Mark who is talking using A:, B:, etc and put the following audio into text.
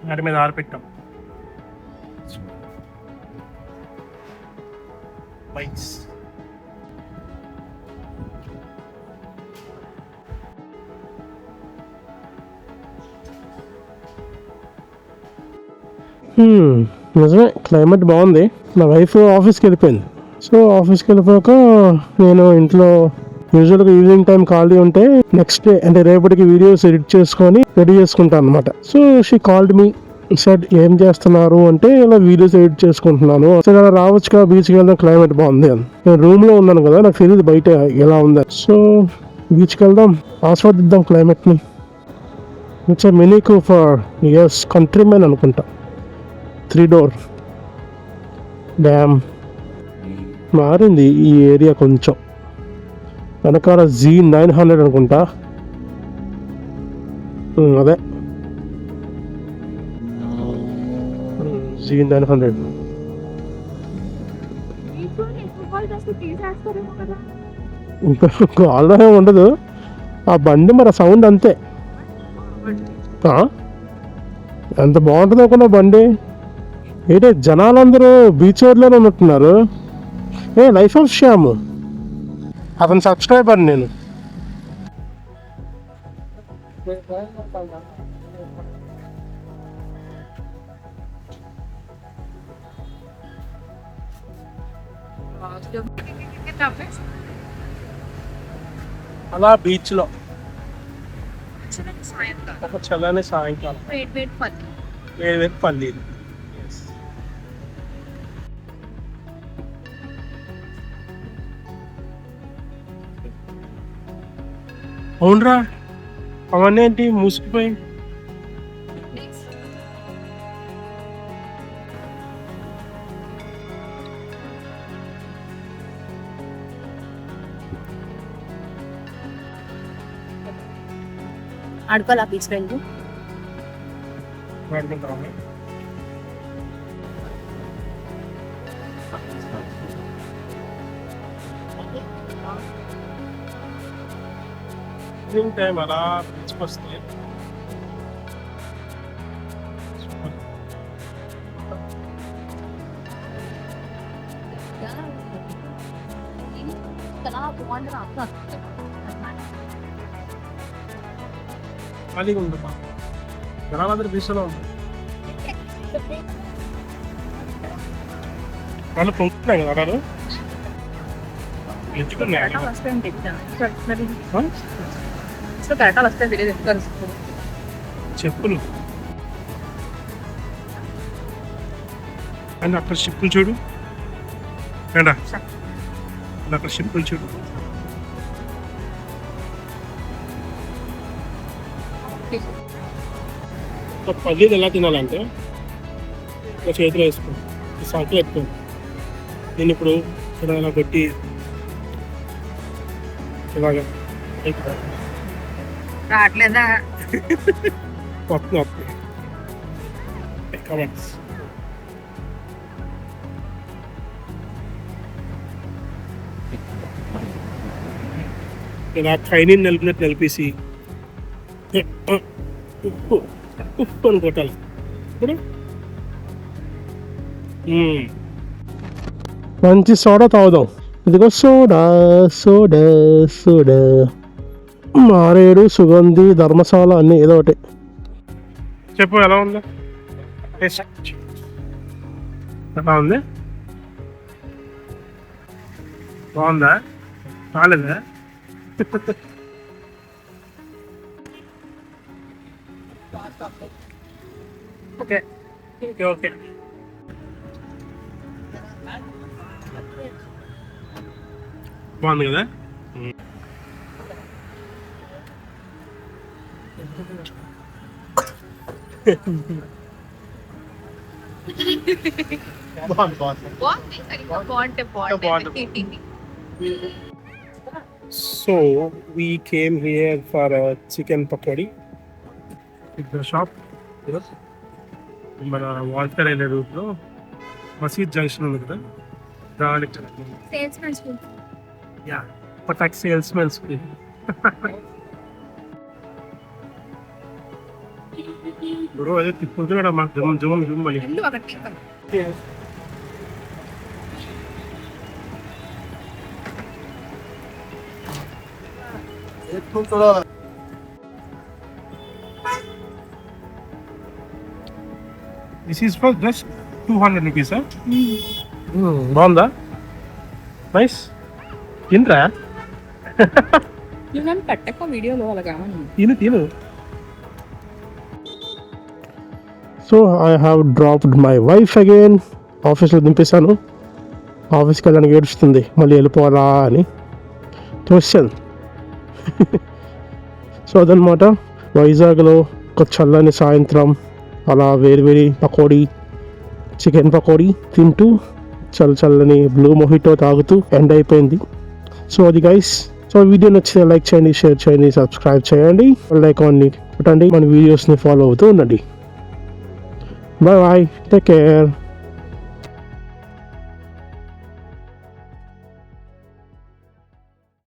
A: వాటి మీద ఆరపెట్టాం. బైక్స్ నిజమే, క్లైమేట్ బాగుంది. నా వైఫ్ ఆఫీస్కి వెళ్ళిపోయింది. సో ఆఫీస్కి వెళ్ళిపోయాక నేను ఇంట్లో యూజువల్గా ఈవినింగ్ టైం ఖాళీ ఉంటే నెక్స్ట్ డే అంటే రేపటికి వీడియోస్ ఎడిట్ చేసుకొని రెడీ చేసుకుంటాను అనమాట. So she called me, said ఏం చేస్తున్నారు అంటే ఇలా వీడియోస్ ఎడిట్ చేసుకుంటున్నాను. అసలు అలా రావచ్చుగా, బీచ్కి వెళ్దాం, క్లైమేట్ బాగుంది అని. నేను రూమ్లో ఉన్నాను కదా, నాకు తెలియదు బయట ఎలా ఉంది. సో బీచ్కి వెళ్దాం, ఆస్వాదిద్దాం క్లైమేట్ని. It's Mini Cooper, S, Countryman అనుకుంటా, 3 door. డ్యామ్ మారింది ఈ ఏరియా కొంచెం. వెనకాల Z900 అనుకుంటా, అదే Z900. గాల్లో ఉండదు ఆ బండి, మరి సౌండ్ అంతే. ఎంత బాగుంటుంది అనుకున్నా బండి. ఏంటే జనాలందరూ బీచ్ రోడ్లోనే ఉన్నట్టున్నారు. లైఫ్ ఆఫ్ శ్యామ్, అతను సబ్స్క్రైబర్ నేను. అలా బీచ్ లో ఒక చల్లని సాయంకాలం, వేడి పల్లీలు. అవునరా, అవన్నీ ఏంటి మూసుకుపోయి?
B: ఆడుకోవాలా బీచ్ వెళ్ళి?
A: ఈవినింగ్ టైం అలా బీచ్కి వస్తే ఖాళీగా ఉంది. జనాలందరూ బీచ్లో ఉంది. వాళ్ళు పొంగుతున్నాయి కదా, వాళ్ళు ఎత్తుకున్నాయి. చెప్పులు అండ్ అక్కడ షిప్పులు చూడు, అక్కడ షిప్పులు చూడు. పల్లీలు ఎలా తినాలంటే ఇలా చేతిలో వేసుకోండి, ఈ సంకలు ఎత్తుకోండి. దీన్ని ఇప్పుడు ఇలా కొట్టి ఇలాగా
B: రావట్లేదా?
A: కమెంట్స్. ఇలా ట్రైనింగ్ నిలిపినట్టు నిలిపేసి ఉప్పు ఉప్పు అని కొట్టాలి. ఇప్పుడు మంచి సోడా తాగుదాం. ఇదిగో సోడా సోడా సోడా. మారేడు, సుగంధి, ధర్మశాల అన్నీ ఏదో ఒకటి. చెప్పు ఎలా ఉందా? ఎలా ఉంది? బాగుందా? బాగాలేదా? Okay okay okay. బాగుంది కదా? So we came here for a chicken pakodi. The shop మన వాల్టర్ వెళ్ళే రూట్ లో మసీద్ జంక్షన్ ఉంది కదా, దానికి పటాక్ సేల్స్మెన్ స్కూల్. బ్రో అదే తిప్పుతున్నాడు మాకు జుమ్ జుమ్ జుమ్ అని.
B: రెండు ఒకటి
A: this is for just 200 rupees. బాగుందా? నైస్. తినరా?
B: నన్ను పెట్టక వీడియోలో అలాగా
A: తిను. So I have dropped my wife again. ఆఫీస్లో దింపేశాను. ఆఫీస్కి వెళ్ళడానికి ఏడుస్తుంది మళ్ళీ వెళ్ళిపోవాలా అని క్వశ్చన్. సో అదనమాట వైజాగ్లో ఒక చల్లని సాయంత్రం అలా వేడి పకోడీ, చికెన్ పకోడీ తింటూ చల్లని బ్లూ మొహిటో తాగుతూ ఎండ్ అయిపోయింది. సో అది గైస్. సో వీడియో నచ్చితే లైక్ చేయండి, షేర్ చేయండి, సబ్స్క్రైబ్ చేయండి, బెల్ ఐకాన్ని కొట్టండి, మన వీడియోస్ని ఫాలో అవుతూ ఉండండి. Bye, take care.